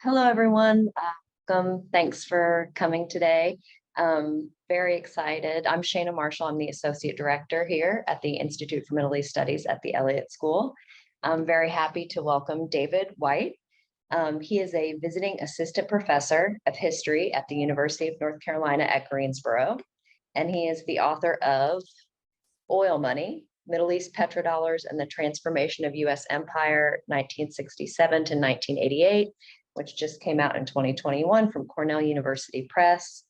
Hello, everyone. Welcome. Thanks for coming today. Very excited. I'm Shana Marshall. I'm the Associate Director here at the Institute for Middle East Studies at the Elliott School. I'm very happy to welcome David Wight. He is a visiting assistant professor of history at the University of North Carolina at Greensboro, and he is the author of Oil Money, Middle East Petrodollars and the Transformation of U.S. Empire, 1967 to 1988, which just came out in 2021 from Cornell University Press.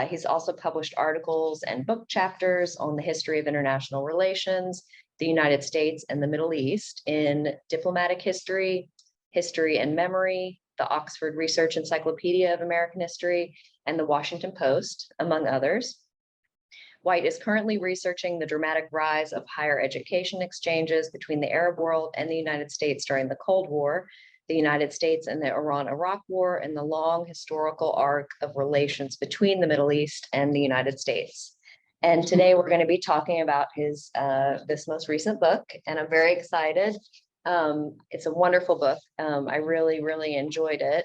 He's also published articles and book chapters on the history of international relations, the United States and the Middle East in Diplomatic History, History and Memory, the Oxford Research Encyclopedia of American History, and the Washington Post, among others. Wight is currently researching the dramatic rise of higher education exchanges between the Arab world and the United States during the Cold War, the United States and the Iran-Iraq War, and the long historical arc of relations between the Middle East and the United States. And today we're going to be talking about his this most recent book, and I'm very excited. It's a wonderful book. I really enjoyed it.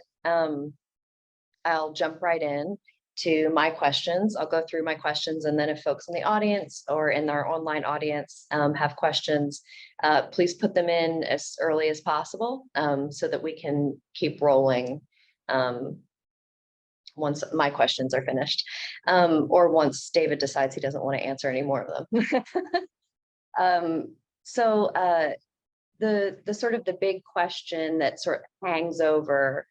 I'll jump right in to my questions. I'll go through my questions, and then if folks in the audience or in our online audience have questions, please put them in as early as possible so that we can keep rolling once my questions are finished, or once David decides he doesn't want to answer any more of them. The sort of the big question that sort of hangs over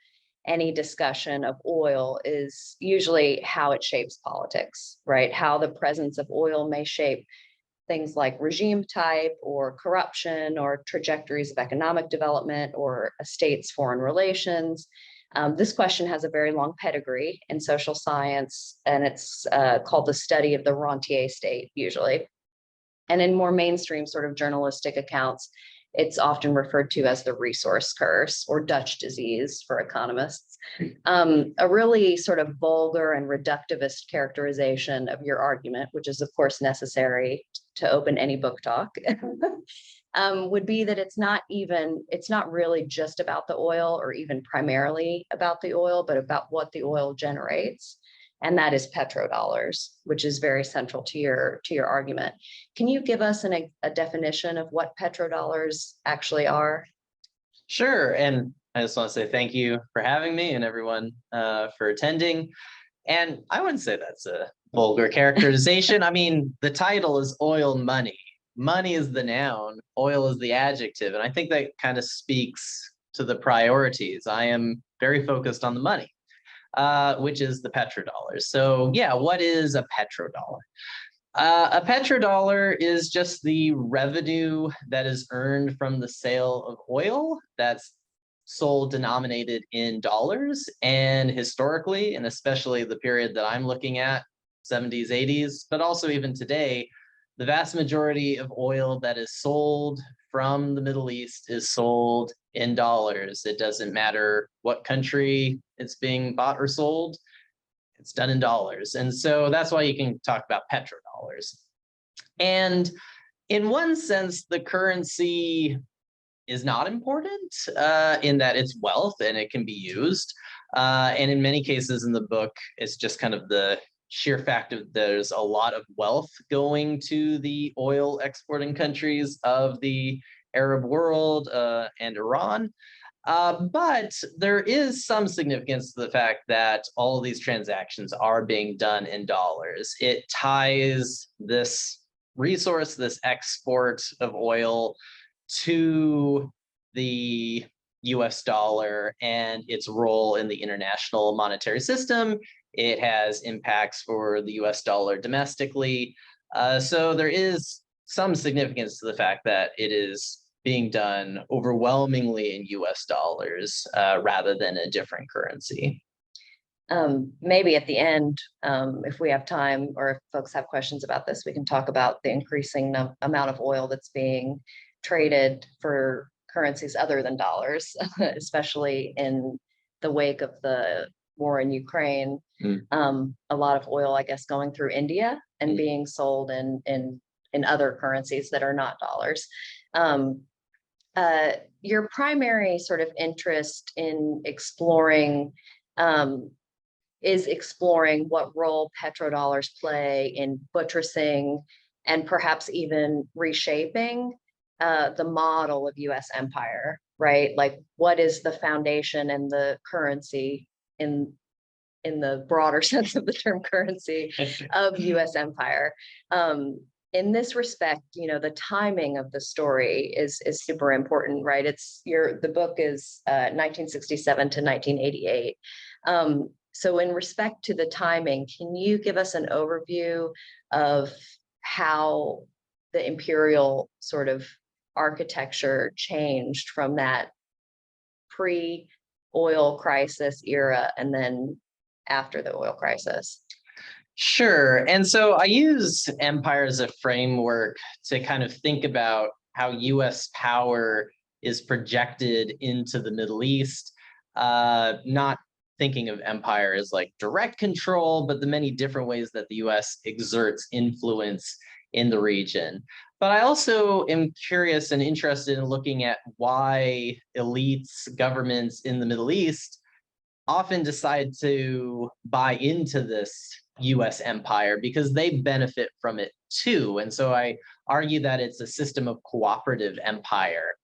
any discussion of oil is usually how it shapes politics, right? How the presence of oil may shape things like regime type or corruption or trajectories of economic development or a state's foreign relations. This question has a very long pedigree in social science, and it's called the study of the rentier state usually. And in more mainstream sort of journalistic accounts, it's often referred to as the resource curse or Dutch disease for economists. A really sort of vulgar and reductivist characterization of your argument, which is of course necessary to open any book talk, would be that it's not really just about the oil or even primarily about the oil, but about what the oil generates. And that is petrodollars, which is very central to your argument. Can you give us a definition of what petrodollars actually are? Sure. And I just want to say thank you for having me and everyone for attending. And I wouldn't say that's a vulgar characterization. I mean, the title is Oil Money. Money is the noun, oil is the adjective. And I think that kind of speaks to the priorities. I am very focused on the money. Which is the petrodollars. So yeah, what is a petrodollar? A petrodollar is just the revenue that is earned from the sale of oil that's sold denominated in dollars. And historically, and especially the period that I'm looking at, 70s, 80s, but also even today, the vast majority of oil that is sold from the Middle East is sold in dollars. It doesn't matter what country it's being bought or sold, it's done in dollars. And so that's why you can talk about petrodollars. And in one sense, the currency is not important in that it's wealth and it can be used. And in many cases in the book, it's just kind of the sheer fact of there's a lot of wealth going to the oil exporting countries of the Arab world and Iran. But there is some significance to the fact that all of these transactions are being done in dollars. It ties this resource, this export of oil, to the US dollar and its role in the international monetary system. It has impacts for the US dollar domestically. So there is some significance to the fact that it is being done overwhelmingly in US dollars rather than a different currency. Maybe at the end, if we have time or if folks have questions about this, we can talk about the increasing amount of oil that's being traded for currencies other than dollars, especially in the wake of the war in Ukraine. A lot of oil, I guess, going through India and being sold in other currencies that are not dollars. Your primary sort of interest in exploring is exploring what role petrodollars play in buttressing and perhaps even reshaping the model of US empire, right? Like what is the foundation and the currency in the broader sense of the term currency of US empire. In this respect, the timing of the story is super important, right? The book is 1967 to 1988. So in respect to the timing, can you give us an overview of how the imperial sort of architecture changed from that pre-oil crisis era and then after the oil crisis? Sure. And so I use empire as a framework to kind of think about how US power is projected into the Middle East, not thinking of empire as like direct control, but the many different ways that the US exerts influence in the region. But I also am curious and interested in looking at why elites, governments in the Middle East often decide to buy into this US empire because they benefit from it too. And so I argue that it's a system of cooperative empire,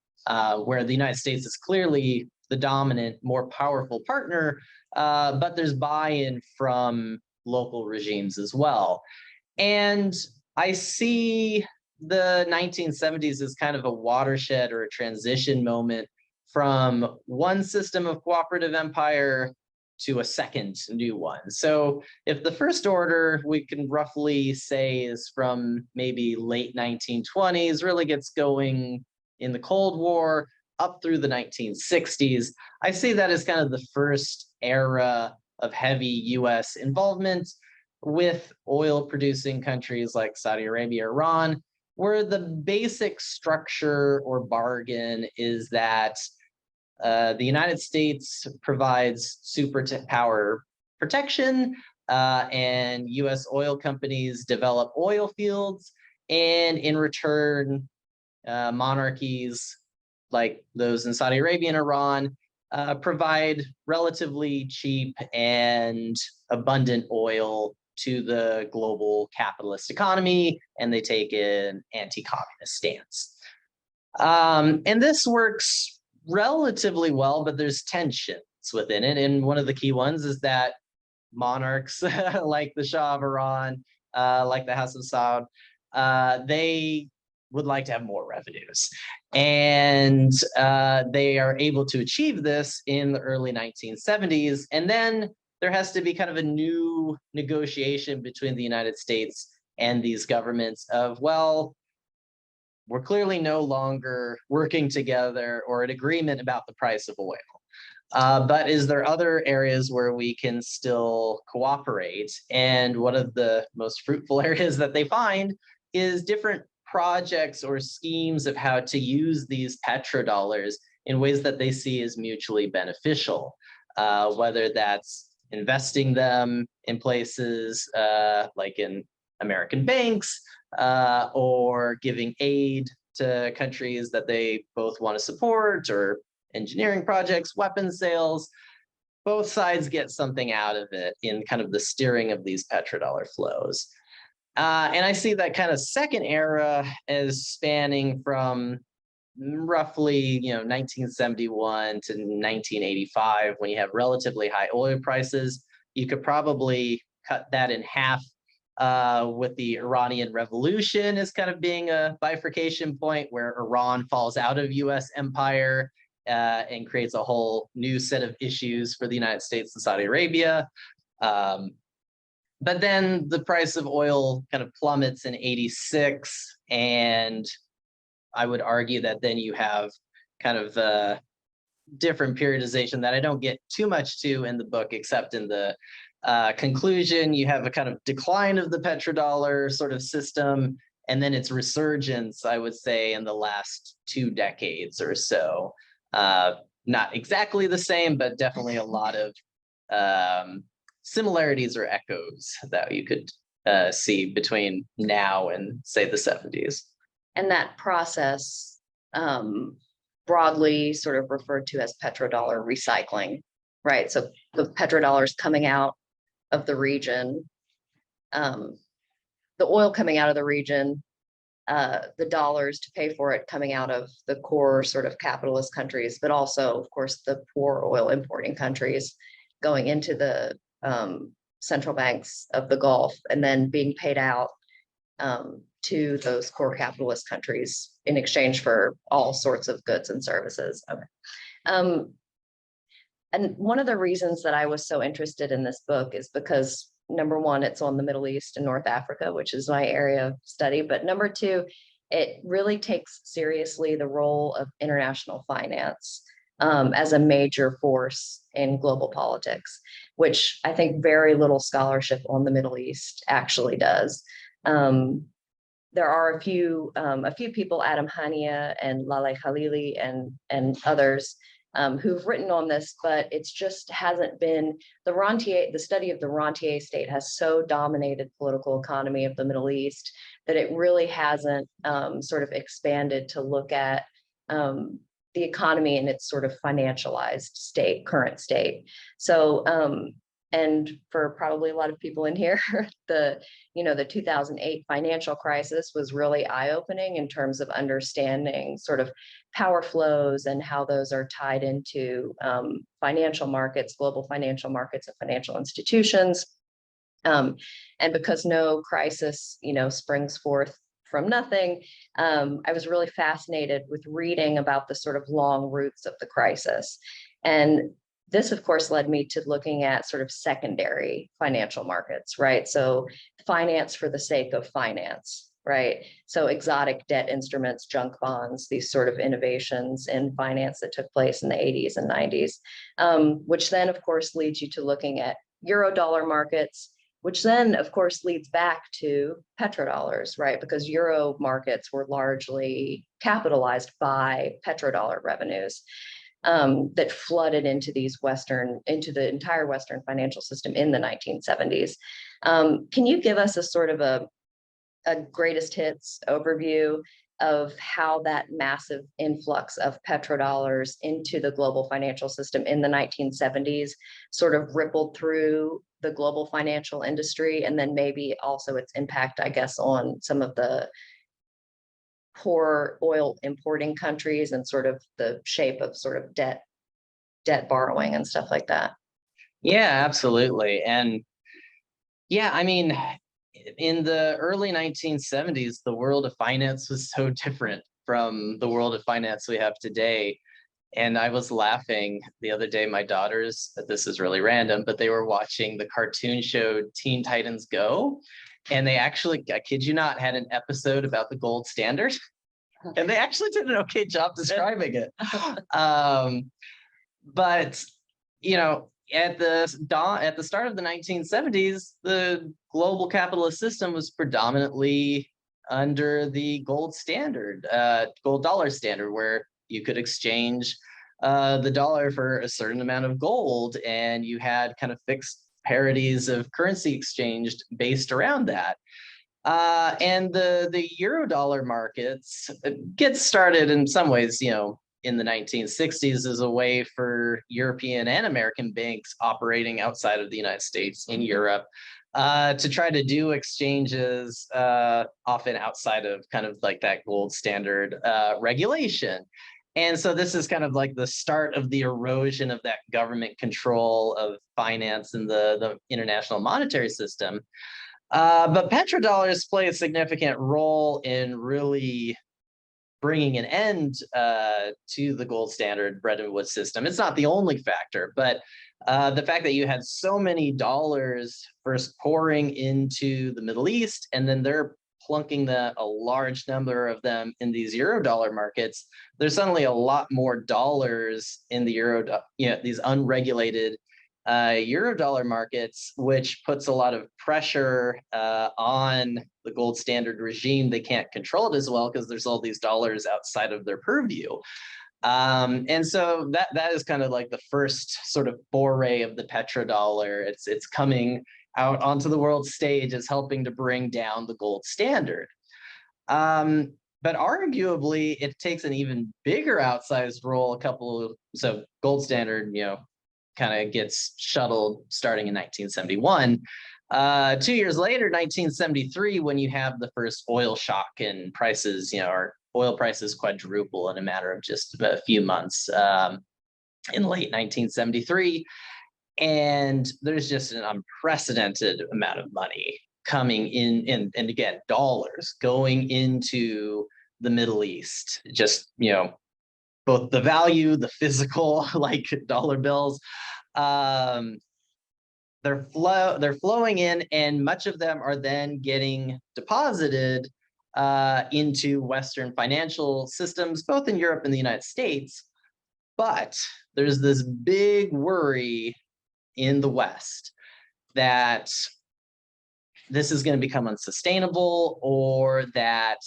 where the United States is clearly the dominant, more powerful partner, but there's buy-in from local regimes as well. And I see the 1970s as kind of a watershed or a transition moment from one system of cooperative empire to a second new one. So if the first order we can roughly say is from maybe late 1920s, really gets going in the Cold War up through the 1960s, I see that as kind of the first era of heavy US involvement with oil producing countries like Saudi Arabia, Iran, where the basic structure or bargain is that the United States provides superpower protection, and US oil companies develop oil fields. And in return, monarchies like those in Saudi Arabia and Iran provide relatively cheap and abundant oil to the global capitalist economy, and they take an anti-communist stance. And this works relatively well, but there's tensions within it. And one of the key ones is that monarchs like the Shah of Iran, like the House of Saud, they would like to have more revenues. And they are able to achieve this in the early 1970s. And then there has to be kind of a new negotiation between the United States and these governments of, well, we're clearly no longer working together or an agreement about the price of oil. But is there other areas where we can still cooperate? And one of the most fruitful areas that they find is different projects or schemes of how to use these petrodollars in ways that they see as mutually beneficial, whether that's investing them in places like in American banks, or giving aid to countries that they both want to support, or engineering projects, weapons sales. Both sides get something out of it in kind of the steering of these petrodollar flows. And I see that kind of second era as spanning from roughly 1971 to 1985, when you have relatively high oil prices. You could probably cut that in half with the Iranian Revolution as kind of being a bifurcation point where Iran falls out of US empire and creates a whole new set of issues for the United States and Saudi Arabia. But then the price of oil kind of plummets in 86, and I would argue that then you have kind of a different periodization that I don't get too much to in the book, except in the conclusion. You have a kind of decline of the petrodollar sort of system, and then its resurgence, I would say, in the last 2 decades or so. Not exactly the same, but definitely a lot of similarities or echoes that you could see between now and, say, the 70s. And that process broadly sort of referred to as petrodollar recycling, right? So the petrodollars coming out of the region, the oil coming out of the region, the dollars to pay for it coming out of the core sort of capitalist countries, but also, of course, the poor oil importing countries going into the central banks of the Gulf and then being paid out to those core capitalist countries in exchange for all sorts of goods and services. Okay. And one of the reasons that I was so interested in this book is because, number one, it's on the Middle East and North Africa, which is my area of study. But number two, it really takes seriously the role of international finance as a major force in global politics, which I think very little scholarship on the Middle East actually does. There are a few people, Adam Hania and Laleh Khalili and others, who've written on this, but it's just hasn't been the study of the rentier state has so dominated political economy of the Middle East that it really hasn't sort of expanded to look at the economy in its sort of financialized state, current state. So, and for probably a lot of people in here, the 2008 financial crisis was really eye-opening in terms of understanding sort of power flows and how those are tied into financial markets, global financial markets and financial institutions. And because no crisis, springs forth from nothing, I was really fascinated with reading about the sort of long roots of the crisis. And this, of course, led me to looking at sort of secondary financial markets, right? So finance for the sake of finance, right? So exotic debt instruments, junk bonds, these sort of innovations in finance that took place in the 80s and 90s, which then, of course, leads you to looking at Eurodollar markets, which then, of course, leads back to petrodollars, right? Because Euro markets were largely capitalized by petrodollar revenues. That flooded into the entire Western financial system in the 1970s. Can you give us a sort of a greatest hits overview of how that massive influx of petrodollars into the global financial system in the 1970s sort of rippled through the global financial industry, and then maybe also its impact, I guess, on some of the poor oil importing countries and sort of the shape of sort of debt borrowing and stuff like that? Yeah, absolutely. And yeah, I mean, in the early 1970s, the world of finance was so different from the world of finance we have today. And I was laughing the other day, my daughters, this is really random, but they were watching the cartoon show Teen Titans Go. And they actually, I kid you not, had an episode about the gold standard. And they actually did an okay job describing it. But, at the start of the 1970s, the global capitalist system was predominantly under the gold dollar standard, where you could exchange the dollar for a certain amount of gold, and you had kind of fixed parities of currency exchanged based around that. And the Eurodollar markets get started in some ways, in the 1960s as a way for European and American banks operating outside of the United States in Europe to try to do exchanges often outside of kind of like that gold standard regulation. And so this is kind of like the start of the erosion of that government control of finance and the international monetary system. But petrodollars play a significant role in really bringing an end to the gold standard Bretton Woods system. It's not the only factor, but the fact that you had so many dollars first pouring into the Middle East, and then they're plunking a large number of them in these Eurodollar markets, there's suddenly a lot more dollars in the these unregulated Eurodollar markets, which puts a lot of pressure on the gold standard regime. They can't control it as well because there's all these dollars outside of their purview. And so that is kind of like the first sort of foray of the petrodollar. It's coming out onto the world stage, is helping to bring down the gold standard. but arguably it takes an even bigger outsized role. So gold standard, kind of gets shuttled starting in 1971. 2 years later, 1973, when you have the first oil shock and prices, our oil prices quadruple in a matter of just a few months in late 1973. And there's just an unprecedented amount of money coming in, and again, dollars going into the Middle East. Just, both the value, the physical, like dollar bills, they're flowing in, and much of them are then getting deposited into Western financial systems, both in Europe and the United States. But there's this big worry in the West that this is going to become unsustainable, or that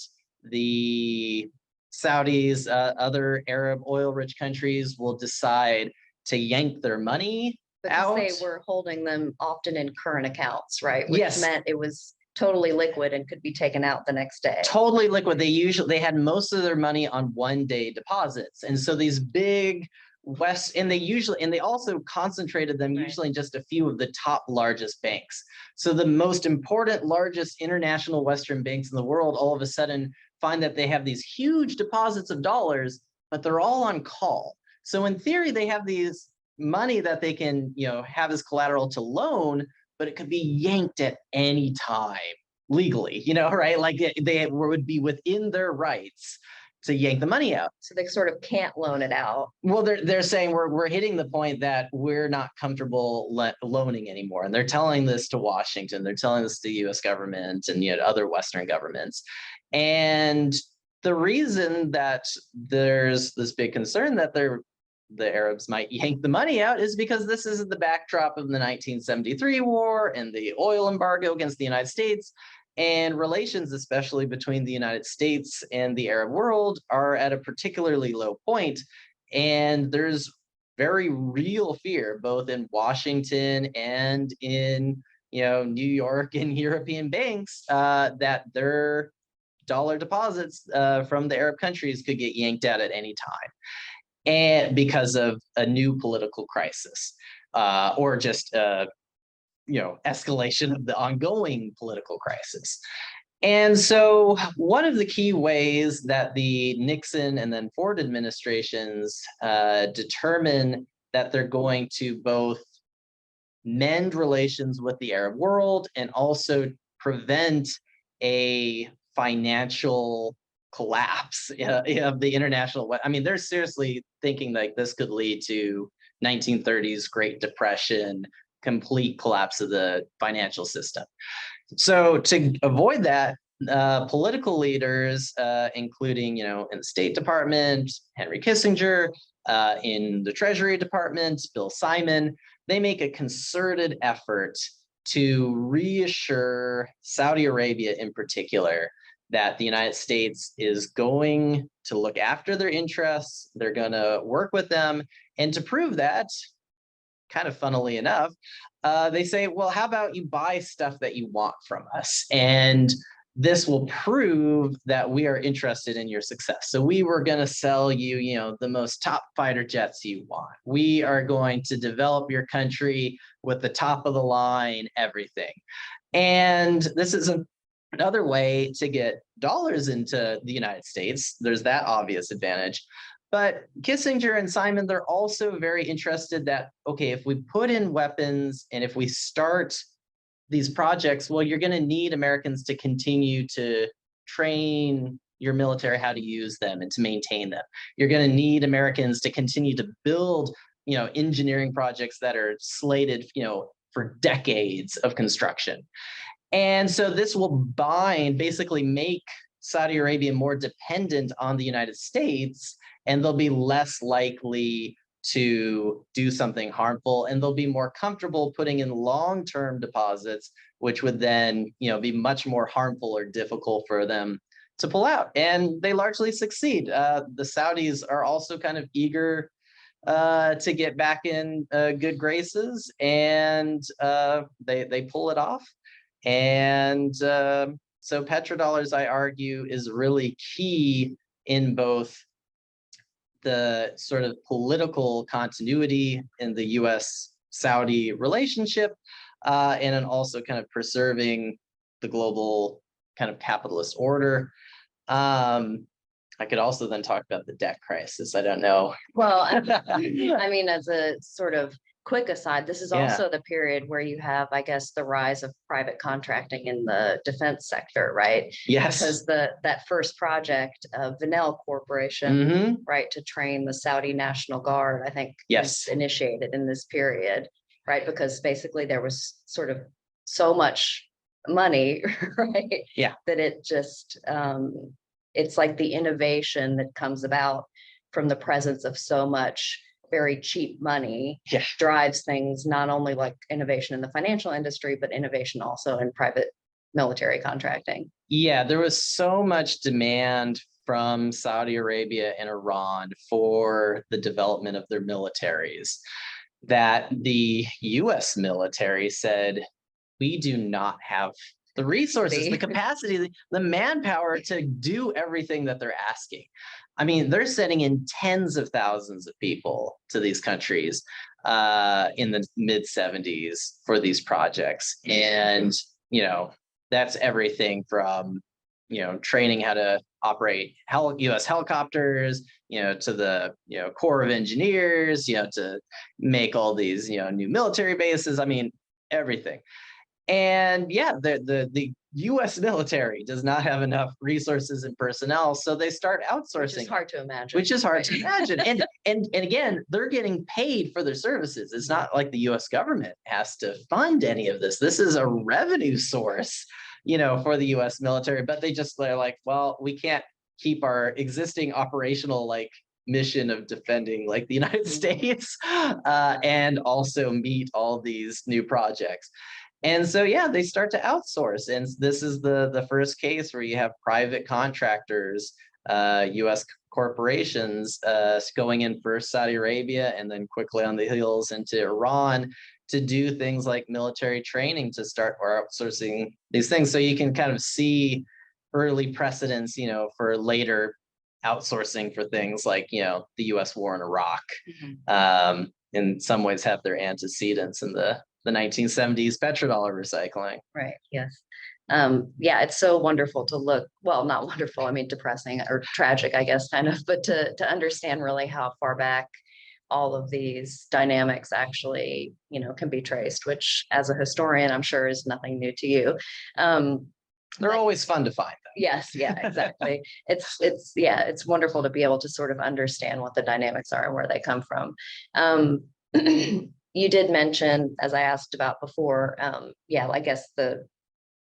the Saudis, other Arab oil-rich countries will decide to yank their money out. Because they were holding them often in current accounts, right? Which Yes. meant it was totally liquid and could be taken out the next day. Totally liquid. They had most of their money on one-day deposits, and so these big and they also concentrated them usually in just a few of the top largest banks. So the most important, largest international Western banks in the world all of a sudden find that they have these huge deposits of dollars, but they're all on call. So in theory, they have these money that they can, have as collateral to loan, but it could be yanked at any time legally, right? Like they would be within their rights to yank the money out. So they sort of can't loan it out. Well, they're saying we're hitting the point that we're not comfortable loaning anymore. And they're telling this to Washington. They're telling this to the US government and other Western governments. And the reason that there's this big concern that the Arabs might yank the money out is because this is the backdrop of the 1973 war and the oil embargo against the United States. And relations, especially between the United States and the Arab world, are at a particularly low point. And there's very real fear, both in Washington and in New York and European banks, that their dollar deposits from the Arab countries could get yanked out at any time, and because of a new political crisis, or just escalation of the ongoing political crisis. And so one of the key ways that the Nixon and then Ford administrations determine that they're going to both mend relations with the Arab world and also prevent a financial collapse of the international. I mean, they're seriously thinking like this could lead to 1930s Great Depression, complete collapse of the financial system. So to avoid that, political leaders, including, in the State Department, Henry Kissinger, in the Treasury Department, Bill Simon, they make a concerted effort to reassure Saudi Arabia in particular that the United States is going to look after their interests, they're going to work with them, and to prove that, kind of funnily enough, they say, well, how about you buy stuff that you want from us? And this will prove that we are interested in your success. So we were going to sell you, the most top fighter jets you want. We are going to develop your country with the top of the line, everything. And this is another way to get dollars into the United States. There's that obvious advantage. But Kissinger and Simon, they're also very interested that, okay, if we put in weapons and if we start these projects, well, you're going to need Americans to continue to train your military how to use them and to maintain them. You're going to need Americans to continue to build, engineering projects that are slated, for decades of construction. And so this will basically make Saudi Arabia more dependent on the United States, and they'll be less likely to do something harmful, and they'll be more comfortable putting in long-term deposits, which would then, be much more harmful or difficult for them to pull out. And they largely succeed. The Saudis are also kind of eager to get back in good graces, and they pull it off. And So petrodollars, I argue, is really key in both the sort of political continuity in the US-Saudi relationship, and then also kind of preserving the global kind of capitalist order. I could also then talk about the debt crisis. I don't know. Well, I mean, as a sort of quick aside, this is Yeah. also the period where you have, I guess, the rise of private contracting in the defense sector, right? Yes. Because that first project of Vanel Corporation, Mhm. right, to train the Saudi National Guard, I think, Yes. was initiated in this period, right? Because basically there was sort of so much money, right? Yeah. That it just it's like the innovation that comes about from the presence of so much very cheap money Yeah. drives things, not only like innovation in the financial industry, but innovation also in private military contracting. Yeah, there was so much demand from Saudi Arabia and Iran for the development of their militaries that the US military said, we do not have the resources, the capacity, the manpower to do everything that they're asking. I mean, they're sending in tens of thousands of people to these countries in the mid 70s for these projects. And, that's everything from, training how to operate US helicopters, to the, Corps of Engineers, to make all these, new military bases. I mean, everything. And yeah, the US military does not have enough resources and personnel, so they start outsourcing. Which is hard to imagine. Which is hard to imagine. And again, they're getting paid for their services. It's not like the US government has to fund any of this. This is a revenue source, for the US military, but they're like, well, we can't keep our existing operational mission of defending the United States and also meet all these new projects. And so, yeah, they start to outsource. And this is the first case where you have private contractors, US corporations going in first Saudi Arabia and then quickly on the heels into Iran to do things like military training to start or outsourcing these things. So you can kind of see early precedents, for later outsourcing for things like, the US war in Iraq. In some ways have their antecedents in the 1970s petrodollar recycling. Right. Yes. Yeah, it's so wonderful to look, well, not wonderful, I mean, depressing or tragic, I guess, kind of, but to understand really how far back all of these dynamics actually, can be traced, which as a historian, I'm sure is nothing new to you. They're always fun to find them. Yes, yeah, exactly. It's wonderful to be able to sort of understand what the dynamics are and where they come from. You did mention, as I asked about before, I guess the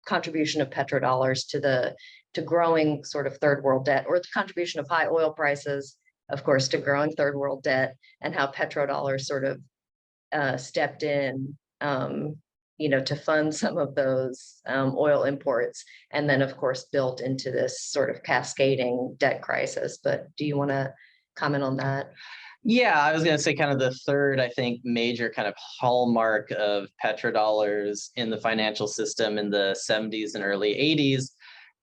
contribution of petrodollars to growing sort of third world debt, or the contribution of high oil prices, of course, to growing third world debt, and how petrodollars sort of stepped in, to fund some of those oil imports, and then, of course, built into this sort of cascading debt crisis. But do you want to comment on that? Yeah, I was going to say kind of the third, I think, major kind of hallmark of petrodollars in the financial system in the 70s and early 80s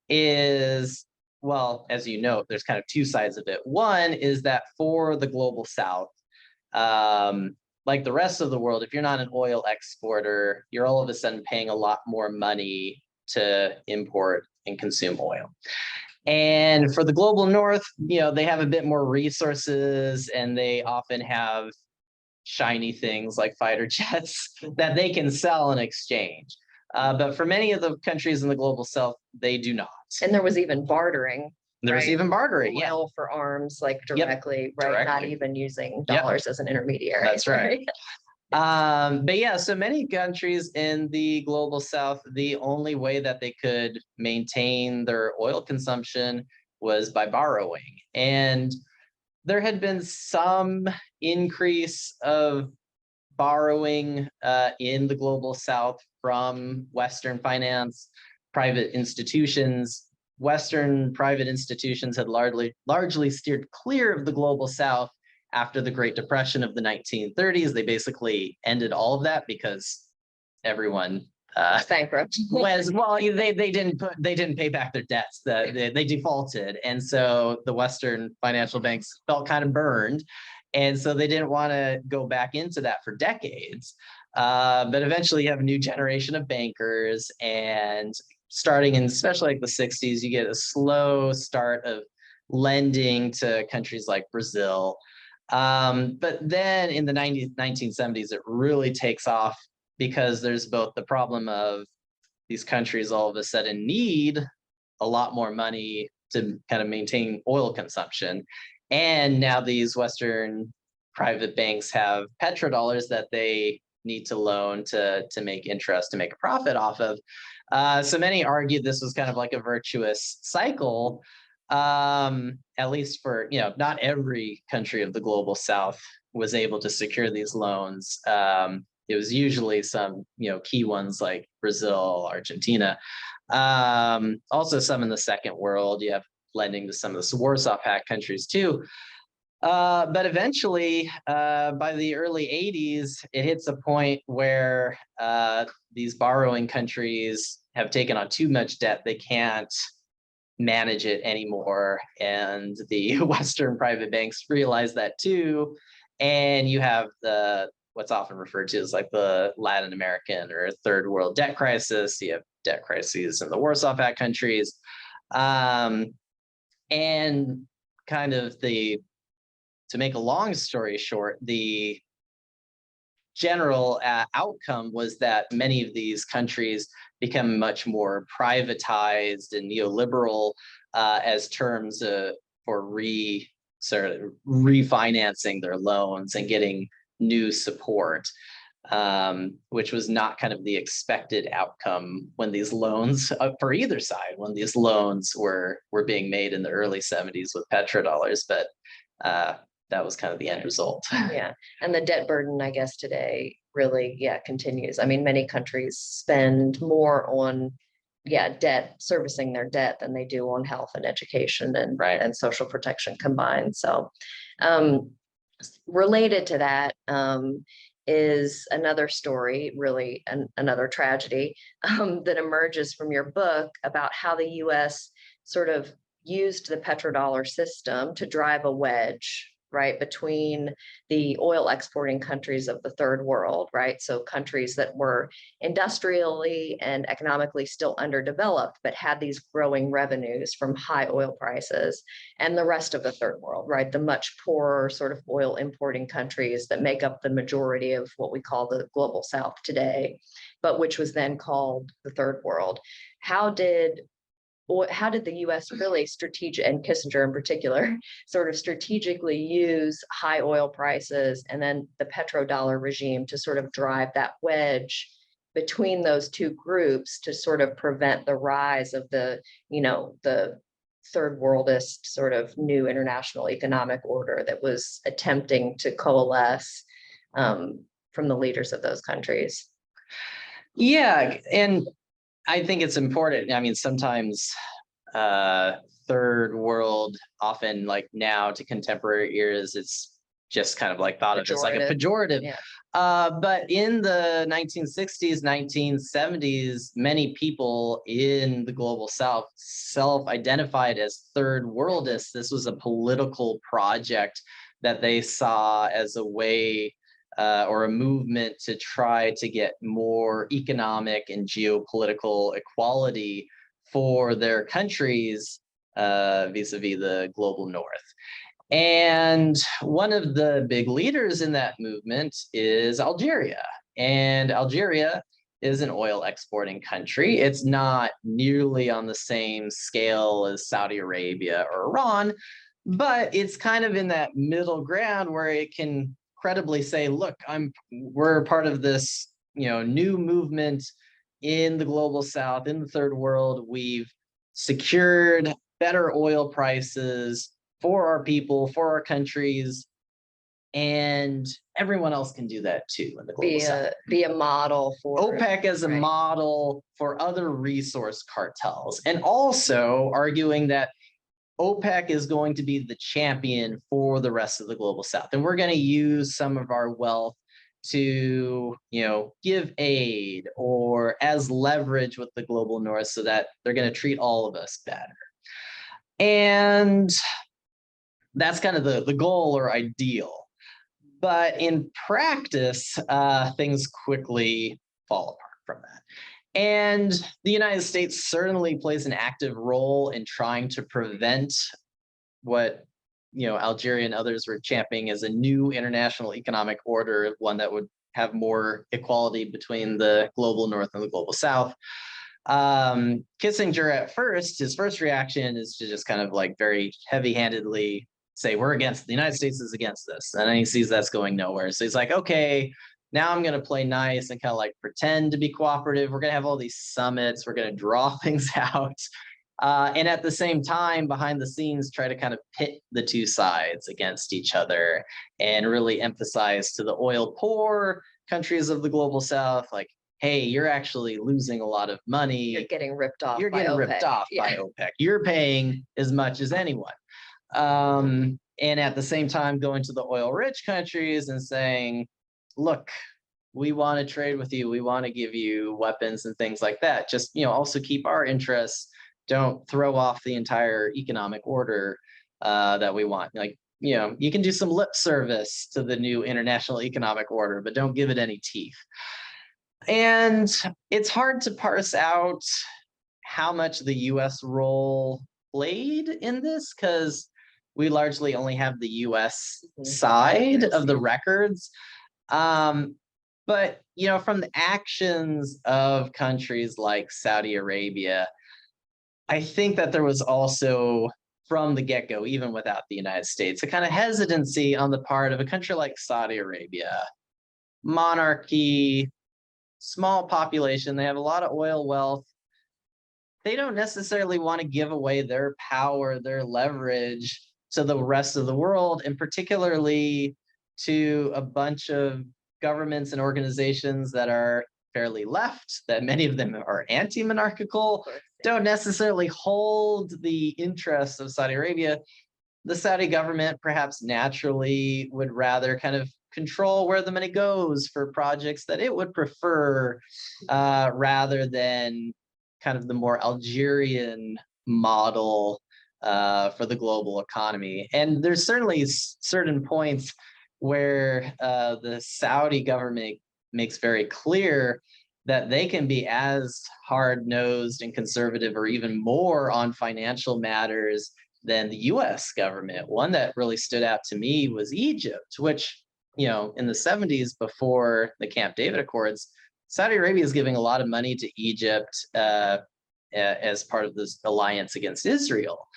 is, well, as you know, there's kind of two sides of it. One is that for the global South, like the rest of the world, if you're not an oil exporter, you're all of a sudden paying a lot more money to import and consume oil. And for the global North, they have a bit more resources and they often have shiny things like fighter jets that they can sell in exchange. But for many of the countries in the global South, they do not. And there was even bartering. There's even bartering, oil for arms, directly, right? Directly. Not even using dollars as an intermediary. That's right. But yeah, so many countries in the global South, the only way that they could maintain their oil consumption was by borrowing. And there had been some increase of borrowing in the global South from Western finance, private institutions. Western private institutions had largely steered clear of the global South after the Great Depression of the 1930s. They basically ended all of that because everyone bankrupt. Well, they didn't pay back their debts. They defaulted, and so the Western financial banks felt kind of burned, and so they didn't want to go back into that for decades. But eventually, you have a new generation of bankers, and starting in especially like the 60s, you get a slow start of lending to countries like Brazil. But then in the 1970s, it really takes off because there's both the problem of these countries all of a sudden need a lot more money to kind of maintain oil consumption. And now these Western private banks have petrodollars that they need to loan to make interest, to make a profit off of. So many argue this was kind of like a virtuous cycle, at least for, not every country of the global South was able to secure these loans. It was usually some, key ones like Brazil, Argentina. Also some in the second world. You have lending to some of the Warsaw Pact countries too. But eventually, by the early 80s, it hits a point where these borrowing countries have taken on too much debt. They can't manage it anymore. And the Western private banks realize that too. And you have what's often referred to as like the Latin American or third world debt crisis. You have debt crises in the Warsaw Pact countries. And kind of to make a long story short, the general outcome was that many of these countries become much more privatized and neoliberal as terms for refinancing their loans and getting new support, which was not kind of the expected outcome when these loans for either side, when these loans were being made in the early 70s with petrodollars, but that was kind of the end result. Yeah, and the debt burden, I guess, today really, continues. I mean, many countries spend more on, debt, servicing their debt than they do on health and education and social protection combined. So, related to that is another story, really another tragedy that emerges from your book about how the U.S. sort of used the petrodollar system to drive a wedge, right, between the oil exporting countries of the third world, right? So countries that were industrially and economically still underdeveloped, but had these growing revenues from high oil prices, and the rest of the third world, right? The much poorer sort of oil importing countries that make up the majority of what we call the global South today, but which was then called the third world. How did the U.S. really and Kissinger in particular, sort of strategically use high oil prices and then the petrodollar regime to sort of drive that wedge between those two groups to sort of prevent the rise of the third worldist sort of new international economic order that was attempting to coalesce from the leaders of those countries? Yeah, and I think it's important. I mean, sometimes third world, often like now to contemporary ears, it's just kind of like thought of as like a pejorative. Yeah. But in the 1960s, 1970s, many people in the global South self-identified as third worldists. This was a political project that they saw as a way or a movement to try to get more economic and geopolitical equality for their countries vis-a-vis the global North. And one of the big leaders in that movement is Algeria. And Algeria is an oil exporting country. It's not nearly on the same scale as Saudi Arabia or Iran, but it's kind of in that middle ground where it can credibly say, look, we're part of this, new movement in the global South, in the third world. We've secured better oil prices for our people, for our countries, and everyone else can do that too in the global South. Be a model for OPEC as a model for other resource cartels, and also arguing that OPEC is going to be the champion for the rest of the global South. And we're going to use some of our wealth to, give aid or as leverage with the global north so that they're going to treat all of us better. And that's kind of the goal or ideal. But in practice, things quickly fall apart from that. And the United States certainly plays an active role in trying to prevent what Algeria and others were championing as a new international economic order, one that would have more equality between the global north and the global south. Kissinger at first, his first reaction is to just kind of like very heavy-handedly say, we're against, the United States is against this. And then he sees that's going nowhere. So he's like, okay, now I'm going to play nice and kind of like pretend to be cooperative. We're going to have all these summits. We're going to draw things out. And at the same time, behind the scenes, try to kind of pit the two sides against each other and really emphasize to the oil poor countries of the global south, like, hey, you're actually losing a lot of money. You're getting ripped off. You're getting ripped off by OPEC. You're paying as much as anyone. And at the same time, going to the oil-rich countries and saying, look, we want to trade with you. We want to give you weapons and things like that. Just, also keep our interests. Don't throw off the entire economic order that we want. Like, you can do some lip service to the new international economic order, but don't give it any teeth. And it's hard to parse out how much the US role played in this because we largely only have the US side of the records. But, from the actions of countries like Saudi Arabia, I think that there was also, from the get-go, even without the United States, a kind of hesitancy on the part of a country like Saudi Arabia. Monarchy, small population, they have a lot of oil wealth. They don't necessarily want to give away their power, their leverage to the rest of the world, and particularly to a bunch of governments and organizations that are fairly left, that many of them are anti-monarchical, don't necessarily hold the interests of Saudi Arabia. The Saudi government perhaps naturally would rather kind of control where the money goes for projects that it would prefer, rather than kind of the more Algerian model for the global economy. And there's certainly certain points where the Saudi government makes very clear that they can be as hard-nosed and conservative or even more on financial matters than the US government. One that really stood out to me was Egypt, which, in the 70s, before the Camp David Accords, Saudi Arabia is giving a lot of money to Egypt as part of this alliance against Israel.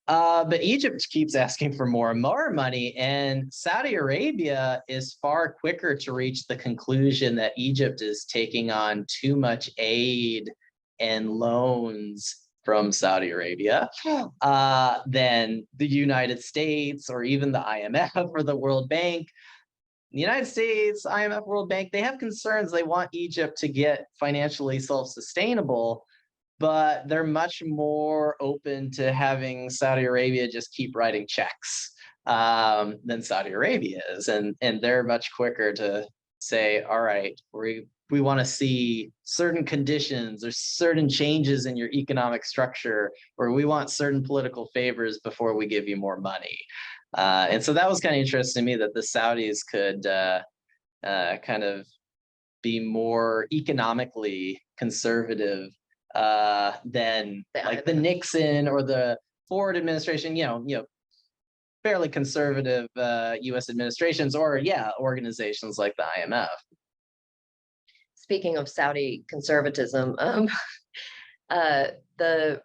But Egypt keeps asking for more and more money, and Saudi Arabia is far quicker to reach the conclusion that Egypt is taking on too much aid and loans from Saudi Arabia than the United States or even the IMF or the World Bank. The United States, IMF, World Bank, they have concerns. They want Egypt to get financially self-sustainable, but they're much more open to having Saudi Arabia just keep writing checks than Saudi Arabia is. And they're much quicker to say, all right, we want to see certain conditions or certain changes in your economic structure, or we want certain political favors before we give you more money. And so that was kind of interesting to me that the Saudis could kind of be more economically conservative than like the Nixon or the Ford administration, fairly conservative US administrations, or organizations like the IMF. Speaking of Saudi conservatism, the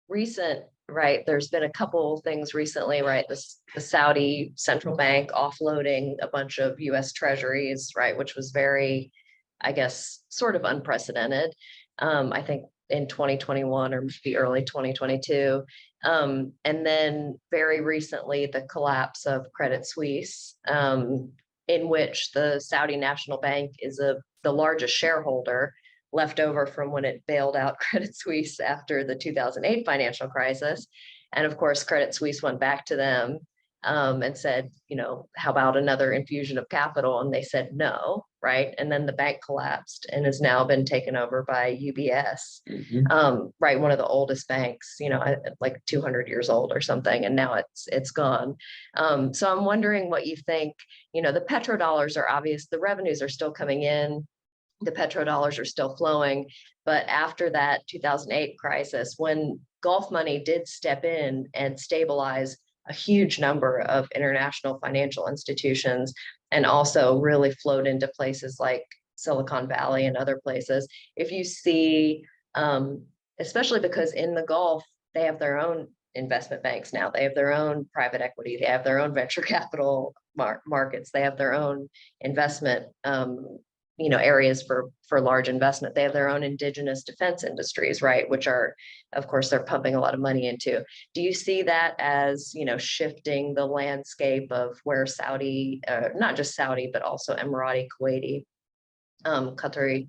recent, there's been a couple things recently, the Saudi central bank offloading a bunch of US treasuries, which was very, I guess, sort of unprecedented. I think in 2021 or maybe early 2022. And then very recently, the collapse of Credit Suisse, in which the Saudi National Bank is the largest shareholder, left over from when it bailed out Credit Suisse after the 2008 financial crisis. And of course, Credit Suisse went back to them. and said, how about another infusion of capital? And they said no, right? And then the bank collapsed and has now been taken over by UBS, right? One of the oldest banks, like 200 years old or something, and now it's gone. So I'm wondering what you think. The petrodollars are obvious. The revenues are still coming in. The petrodollars are still flowing. But after that 2008 crisis, when Gulf money did step in and stabilize a huge number of international financial institutions, and also really flowed into places like Silicon Valley and other places. If you see, especially because in the Gulf, they have their own investment banks now, they have their own private equity, they have their own venture capital markets, they have their own investment areas for large investment. They have their own indigenous defense industries, right? Which are, of course, they're pumping a lot of money into. Do you see that as, shifting the landscape of where Saudi, not just Saudi, but also Emirati, Kuwaiti, Qatari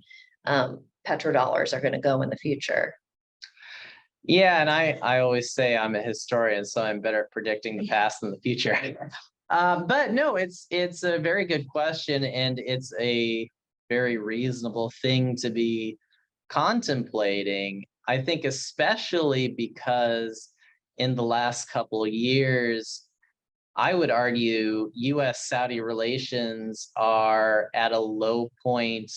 petrodollars are going to go in the future? Yeah, and I always say I'm a historian, so I'm better at predicting the past than the future. But no, it's a very good question, and it's a very reasonable thing to be contemplating. I think especially because in the last couple of years, I would argue US-Saudi relations are at a low point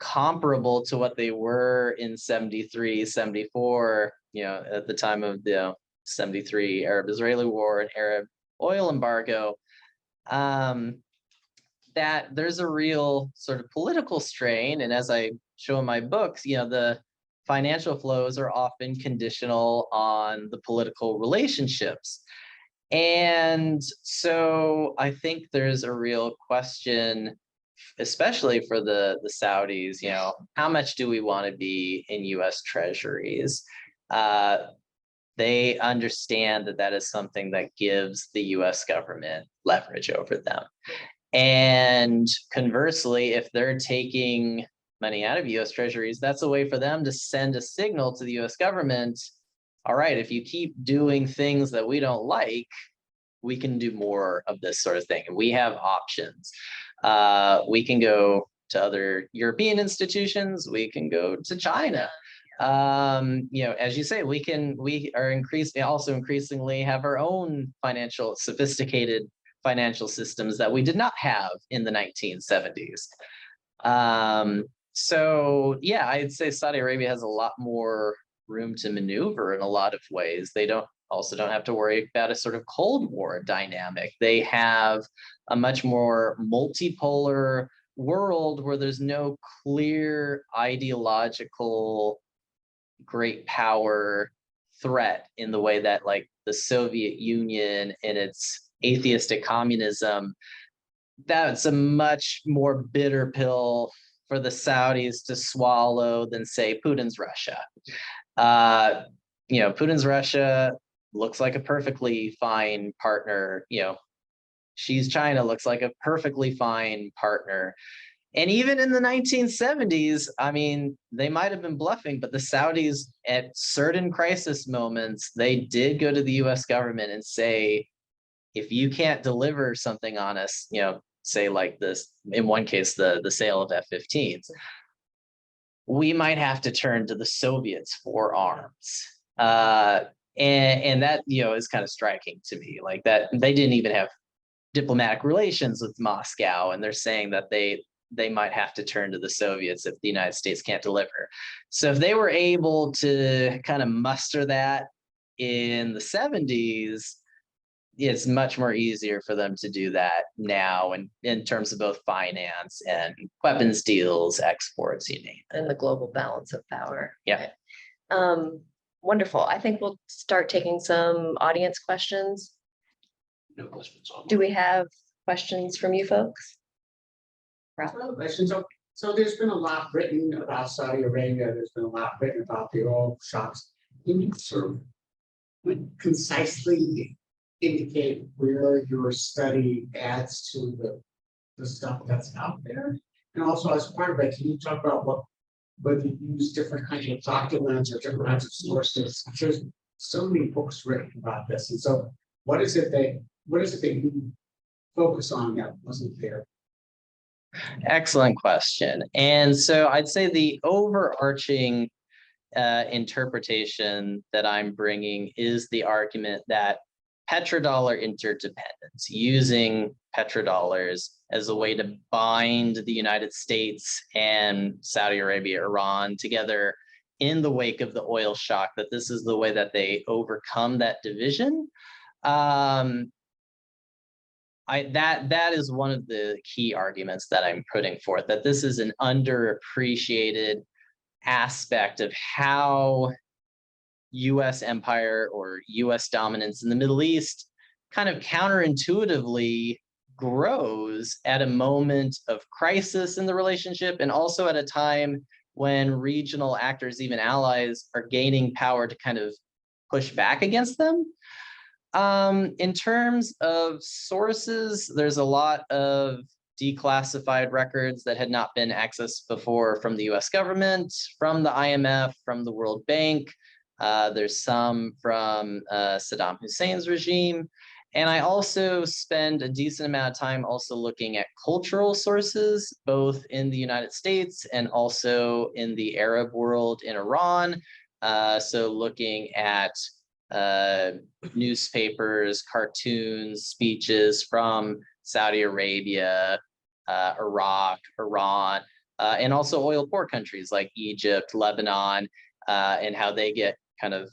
comparable to what they were in 73, 74, at the time of the 73 Arab-Israeli war and Arab oil embargo. That there's a real sort of political strain. And as I show in my books, the financial flows are often conditional on the political relationships. And so I think there's a real question, especially for the Saudis, how much do we want to be in US treasuries? They understand that is something that gives the US government leverage over them. And conversely, if they're taking money out of US treasuries, that's a way for them to send a signal to the US government. All right, if you keep doing things that we don't like, we can do more of this sort of thing. And we have options. We can go to other European institutions. We can go to China. As you say, we are increasingly have our own sophisticated financial systems that we did not have in the 1970s. So yeah, I'd say Saudi Arabia has a lot more room to maneuver in a lot of ways. They don't have to worry about a sort of Cold War dynamic. They have a much more multipolar world where there's no clear ideological great power threat in the way that like the Soviet Union and its atheistic communism. That's a much more bitter pill for the Saudis to swallow than, say, Putin's Russia. Putin's Russia looks like a perfectly fine partner. Xi's China looks like a perfectly fine partner. And even in the 1970s, I mean, they might have been bluffing, but the Saudis at certain crisis moments, they did go to the US government and say, if you can't deliver something on us, say like this, in one case, the sale of F-15s, we might have to turn to the Soviets for arms. And that, is kind of striking to me, like that they didn't even have diplomatic relations with Moscow. And they're saying that they might have to turn to the Soviets if the United States can't deliver. So if they were able to kind of muster that in the 70s, it's much more easier for them to do that now, and in terms of both finance and weapons deals, exports, you name it. And the global balance of power. Yeah. Wonderful. I think we'll start taking some audience questions. No questions. Do we have questions from you folks? Questions. So there's been a lot written about Saudi Arabia. There's been a lot written about the oil shocks. Can you sort of concisely indicate where your study adds to the stuff that's out there? And also, as part of it, can you talk about whether you use different kinds of documents or different kinds of sources? There's so many books written about this, and so what is it that you focus on that wasn't there? Excellent question. And so I'd say the overarching interpretation that I'm bringing is the argument that petrodollar interdependence, using petrodollars as a way to bind the United States and Saudi Arabia, Iran together in the wake of the oil shock, that this is the way that they overcome that division. That is one of the key arguments that I'm putting forth, that this is an underappreciated aspect of how US empire or US dominance in the Middle East kind of counterintuitively grows at a moment of crisis in the relationship, and also at a time when regional actors, even allies, are gaining power to kind of push back against them. In terms of sources, there's a lot of declassified records that had not been accessed before from the US government, from the IMF, from the World Bank. There's some from Saddam Hussein's regime. And I also spend a decent amount of time also looking at cultural sources, both in the United States and also in the Arab world in Iran. So looking at newspapers, cartoons, speeches from Saudi Arabia, Iraq, Iran, and also oil poor countries like Egypt, Lebanon, and how they get kind of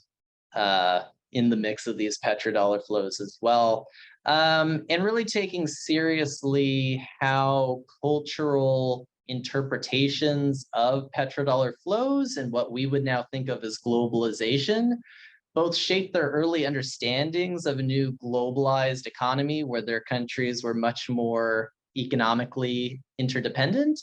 in the mix of these petrodollar flows as well. And really taking seriously how cultural interpretations of petrodollar flows and what we would now think of as globalization both shaped their early understandings of a new globalized economy where their countries were much more economically interdependent,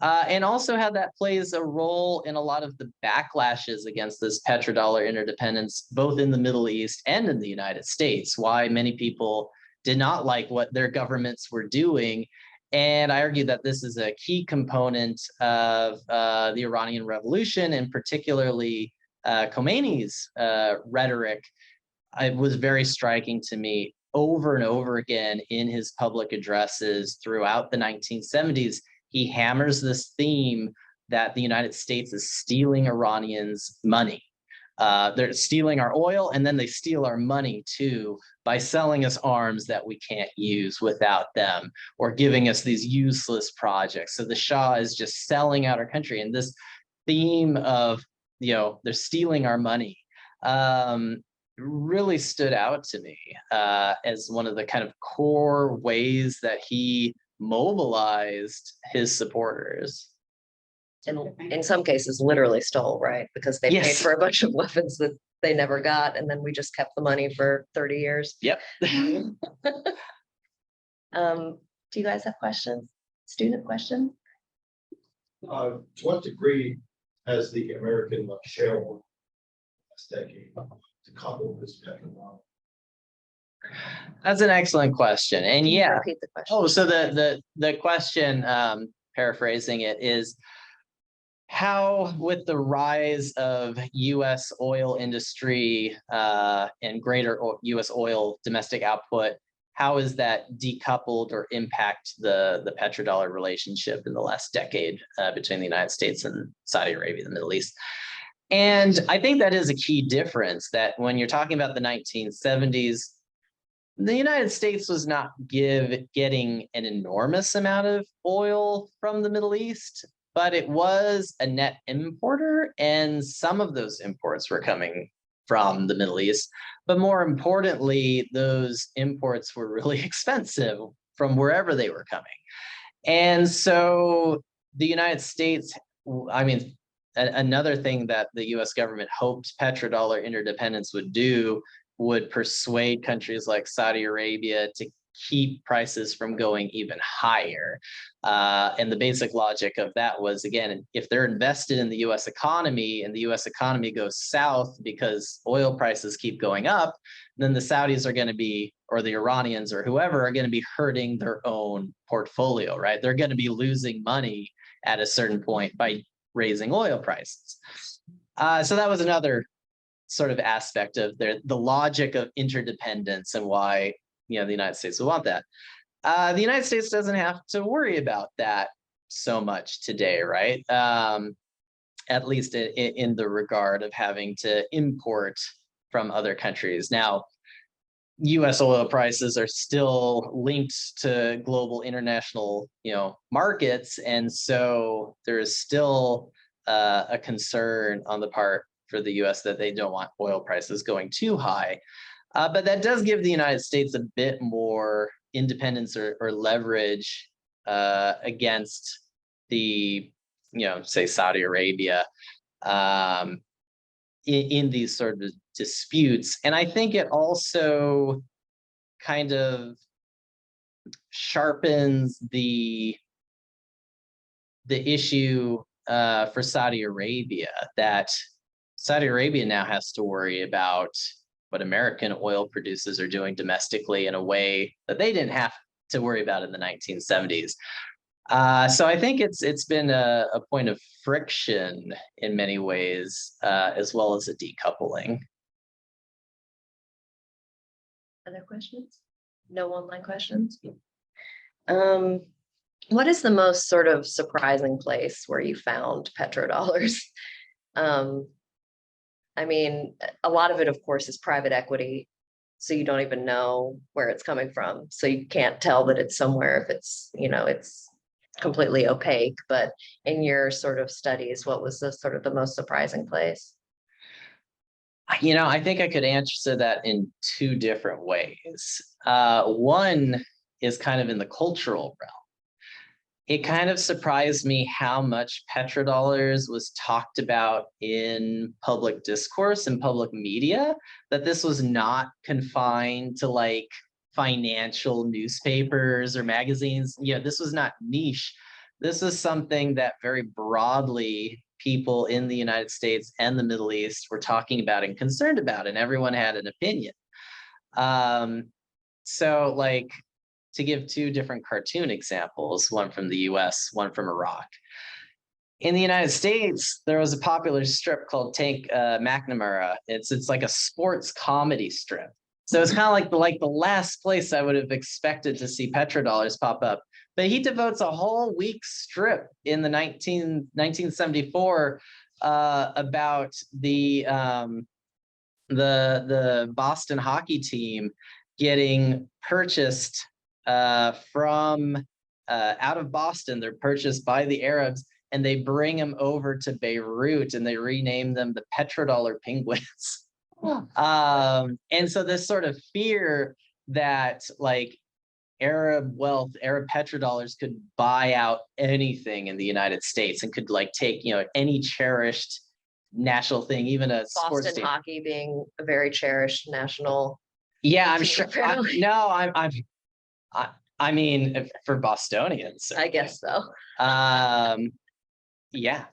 and also how that plays a role in a lot of the backlashes against this petrodollar interdependence, both in the Middle East and in the United States, why many people did not like what their governments were doing. And I argue that this is a key component of the Iranian Revolution, and particularly Khomeini's rhetoric. It was very striking to me over and over again in his public addresses throughout the 1970s. He hammers this theme that the United States is stealing Iranians' money. They're stealing our oil, and then they steal our money too by selling us arms that we can't use without them, or giving us these useless projects. So the Shah is just selling out our country. And this theme of, they're stealing our money really stood out to me as one of the kind of core ways that he mobilized his supporters. And in some cases, literally stole, right? Because they paid for a bunch of weapons that they never got, and then we just kept the money for 30 years. Yep. Do you guys have questions? Student question? To what degree has the American shale last decade to couple this petrodollar? That's an excellent question. And Can you yeah. repeat the question? Oh, so the question, paraphrasing it, is how, with the rise of US oil industry and greater US oil domestic output, how is that decoupled or impact the petrodollar relationship in the last decade between the United States and Saudi Arabia, the Middle East? And I think that is a key difference, that when you're talking about the 1970s, the United States was not getting an enormous amount of oil from the Middle East, but it was a net importer, and some of those imports were coming from the Middle East. But more importantly, those imports were really expensive from wherever they were coming. And so the United States, another thing that the US government hoped petrodollar interdependence would do would persuade countries like Saudi Arabia to keep prices from going even higher. And the basic logic of that was, again, if they're invested in the US economy and the US economy goes south because oil prices keep going up, then the Saudis are going to be, or the Iranians or whoever, are going to be hurting their own portfolio, right? They're going to be losing money at a certain point by raising oil prices. So that was another sort of aspect of the logic of interdependence and why, the United States would want that. The United States doesn't have to worry about that so much today, right? At least in the regard of having to import from other countries. Now, US oil prices are still linked to global international, markets. And so there is still a concern on the part for the US that they don't want oil prices going too high. But that does give the United States a bit more independence or leverage against the, say Saudi Arabia in these sort of disputes. And I think it also kind of sharpens the issue for Saudi Arabia, that Saudi Arabia now has to worry about what American oil producers are doing domestically in a way that they didn't have to worry about in the 1970s. So I think it's been a point of friction in many ways, as well as a decoupling. Other questions? No online questions? What is the most sort of surprising place where you found petrodollars? I mean, a lot of it, of course, is private equity. So you don't even know where it's coming from. So you can't tell that it's somewhere if it's, it's completely opaque. But in your sort of studies, what was the sort of the most surprising place? I think I could answer that in two different ways. One is kind of in the cultural realm. It kind of surprised me how much petrodollars was talked about in public discourse and public media, that this was not confined to like financial newspapers or magazines. This was not niche. This is something that very broadly people in the United States and the Middle East were talking about and concerned about, and everyone had an opinion. So like, to give two different cartoon examples, one from the US, one from Iraq. In the United States, there was a popular strip called Tank McNamara. It's like a sports comedy strip. So it's kind of like the last place I would have expected to see petrodollars pop up. But he devotes a whole week strip in the 1974 about the Boston hockey team getting purchased from out of Boston. They're purchased by the Arabs, and they bring them over to Beirut, and they rename them the petrodollar penguins. And so this sort of fear that like Arab wealth, Arab petrodollars could buy out anything in the United States and could like take, any cherished national thing, even a sports Boston team. hockey being a very cherished national. Yeah, I'm team, sure. apparently. I mean, for Bostonians, I guess so. yeah.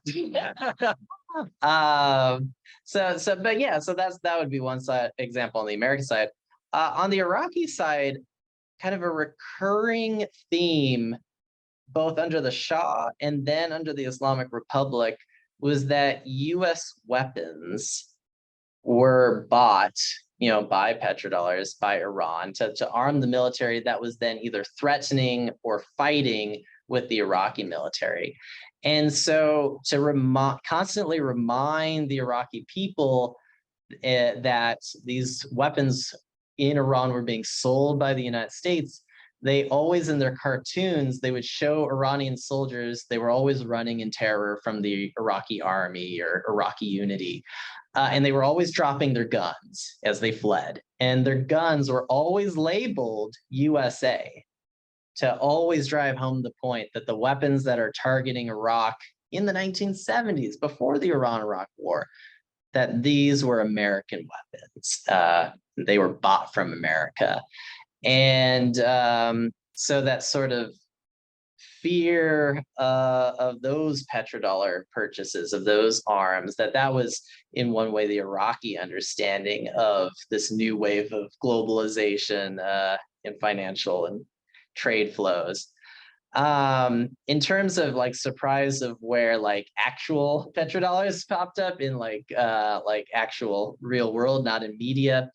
So that would be one side example on the American side. On the Iraqi side, kind of a recurring theme, both under the Shah and then under the Islamic Republic, was that US weapons were bought, by petrodollars, by Iran to arm the military that was then either threatening or fighting with the Iraqi military. And so to constantly remind the Iraqi people that these weapons in Iran were being sold by the United States, they always, in their cartoons, they would show Iranian soldiers, they were always running in terror from the Iraqi army or Iraqi unity. And they were always dropping their guns as they fled. And their guns were always labeled USA, to always drive home the point that the weapons that are targeting Iraq in the 1970s, before the Iran-Iraq War, that these were American weapons. They were bought from America. And so that sort of fear of those petrodollar purchases, of those arms, that was in one way the Iraqi understanding of this new wave of globalization in financial and trade flows. In terms of like surprise of where like actual petrodollars popped up in like actual real world, not in media.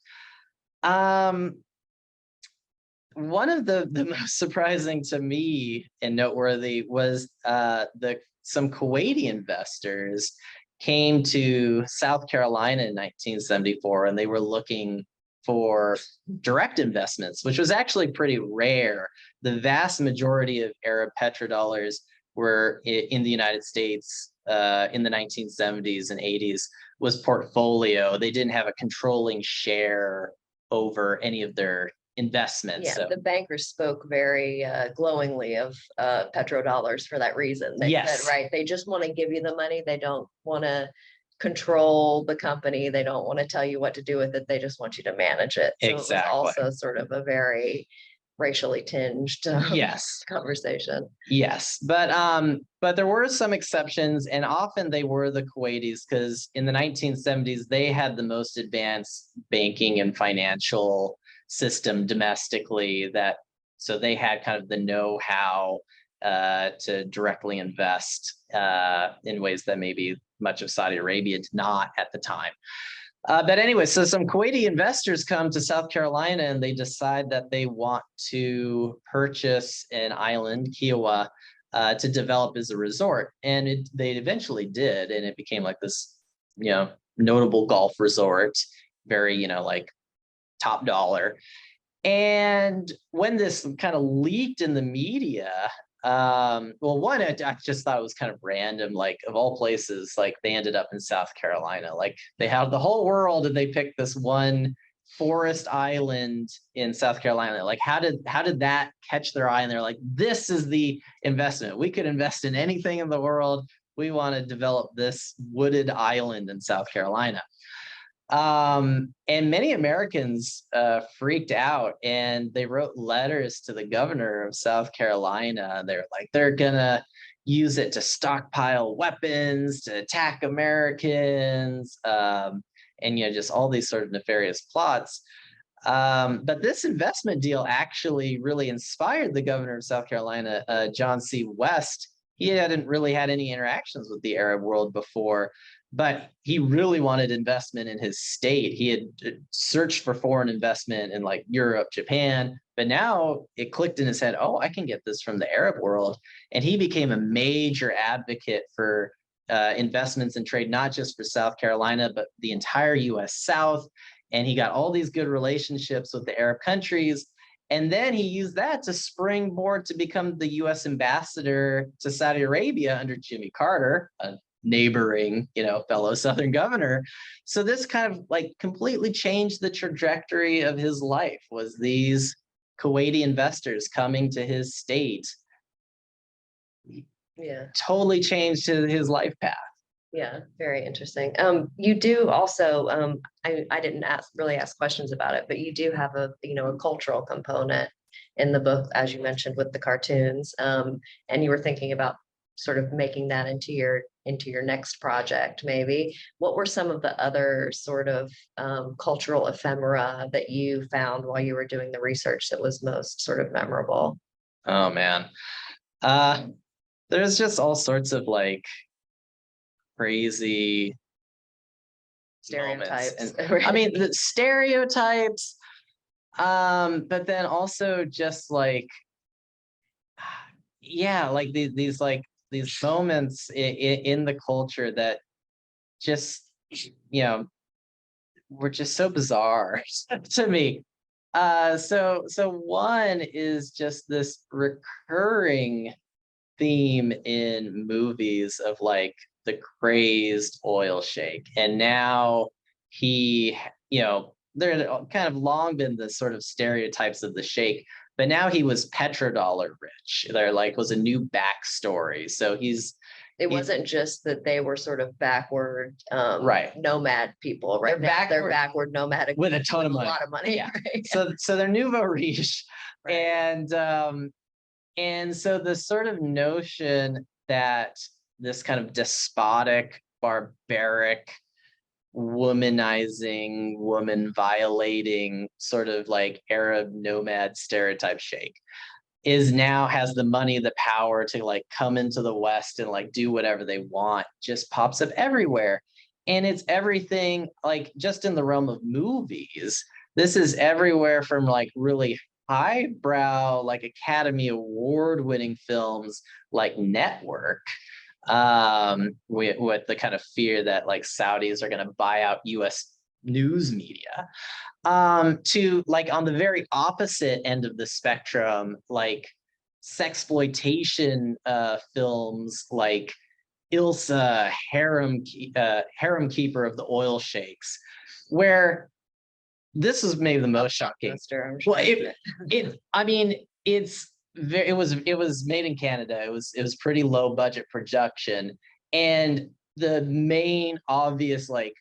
One of the most surprising to me and noteworthy was some Kuwaiti investors came to South Carolina in 1974, and they were looking for direct investments, which was actually pretty rare. The vast majority of Arab petrodollars were in the United States in the 1970s and 80s was portfolio. They didn't have a controlling share over any of their investments. Yeah, So the bankers spoke very glowingly of petrodollars for that reason. They yes, said, right, they just want to give you the money. They don't want to control the company. They don't want to tell you what to do with it. They just want you to manage it. So exactly. it was also sort of a very racially tinged Yes. conversation. Yes, but there were some exceptions, and often they were the Kuwaitis, because in the 1970s they had the most advanced banking and financial system domestically. So they had kind of the know-how to directly invest in ways that maybe much of Saudi Arabia did not at the time. But anyway, so some Kuwaiti investors come to South Carolina and they decide that they want to purchase an island, Kiowa, to develop as a resort. And they eventually did, and it became like this, notable golf resort, very, like top dollar. And when this kind of leaked in the media, one, I just thought it was kind of random, like of all places, like they ended up in South Carolina. Like they have the whole world and they picked this one forest island in South Carolina. Like how did that catch their eye? And they're like, this is the investment. We could invest in anything in the world. We want to develop this wooded island in South Carolina. And many Americans freaked out, and they wrote letters to the governor of South Carolina. They're like, they're gonna use it to stockpile weapons, to attack Americans, and just all these sort of nefarious plots. But this investment deal actually really inspired the governor of South Carolina, John C. West. He hadn't really had any interactions with the Arab world before, but he really wanted investment in his state. He had searched for foreign investment in like Europe, Japan, but now it clicked in his head, oh, I can get this from the Arab world. And he became a major advocate for investments and trade, not just for South Carolina, but the entire US South. And he got all these good relationships with the Arab countries. And then he used that to springboard to become the US ambassador to Saudi Arabia under Jimmy Carter, a neighboring, fellow Southern governor. So this kind of like completely changed the trajectory of his life, was these Kuwaiti investors coming to his state. Yeah. Totally changed his life path. Yeah, very interesting. You do also, I didn't really ask questions about it, but you do have a cultural component in the book, as you mentioned, with the cartoons. And you were thinking about sort of making that into your next project, maybe. What were some of the other sort of cultural ephemera that you found while you were doing the research that was most sort of memorable? Oh man. There's just all sorts of like crazy Stereotypes. And, I mean, the stereotypes, but then also just like, like these moments in the culture that just, were just so bizarre to me. So one is just this recurring theme in movies of like the crazed oil sheik. And now he, there kind of long been the sort of stereotypes of the sheik, but now he was petrodollar rich. There like was a new backstory. So it wasn't just that they were sort of backward right nomad people, right? They're backward nomadic with a ton of money. A lot of money. Yeah. Right? So they're nouveau riche. Right. And so the sort of notion that this kind of despotic, barbaric, womanizing, woman violating sort of like Arab nomad stereotype sheik is now has the money, the power to like come into the West and like do whatever they want, just pops up everywhere. And it's everything like just in the realm of movies. This is everywhere from like really highbrow, like Academy Award winning films like Network, with the kind of fear that like Saudis are going to buy out US news media, to like on the very opposite end of the spectrum, like sexploitation films like Ilsa, harem keeper of the oil sheikhs, where this is maybe the most shocking. Well, I mean, it was made in Canada. It was pretty low budget production, and the main obvious like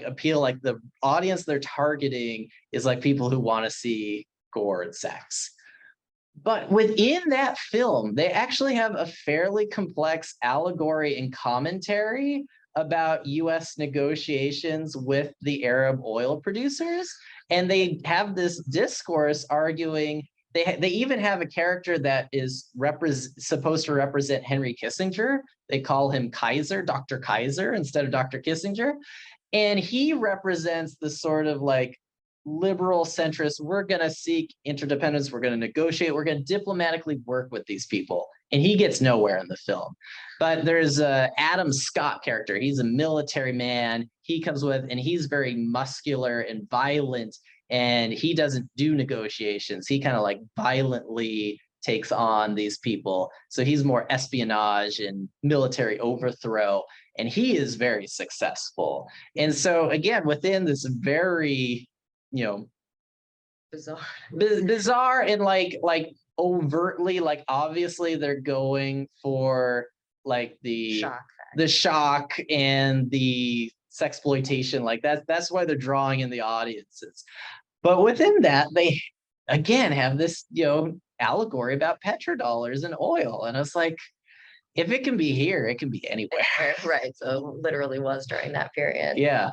appeal, like the audience they're targeting is like people who want to see gore and sex. But within that film, they actually have a fairly complex allegory and commentary about US negotiations with the Arab oil producers. And they have this discourse arguing, they even have a character that is supposed to represent Henry Kissinger. They call him Kaiser, Dr. Kaiser, instead of Dr. Kissinger. And he represents the sort of like liberal centrist, we're going to seek interdependence, we're going to negotiate, we're going to diplomatically work with these people. And he gets nowhere in the film. But there's a Adam Scott character. He's a military man. He comes with, and he's very muscular and violent, and he doesn't do negotiations. He kind of like violently takes on these people. So he's more espionage and military overthrow, and he is very successful. And so again, within this very, bizarre and like overtly, like obviously they're going for like the shock and the sexploitation, like that's why they're drawing in the audiences. But within that, they again have this allegory about petrodollars and oil, and it's like, if it can be here, it can be anywhere. Right. So literally was during that period. Yeah.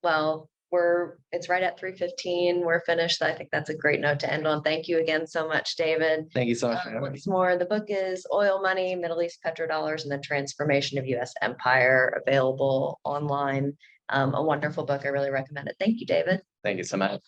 Well, it's right at 3:15. We're finished. I think that's a great note to end on. Thank you again so much, David. Thank you so much. Once more, the book is Oil Money, Middle East Petrodollars, and the Transformation of U.S. Empire, available online. A wonderful book. I really recommend it. Thank you, David. Thank you so much.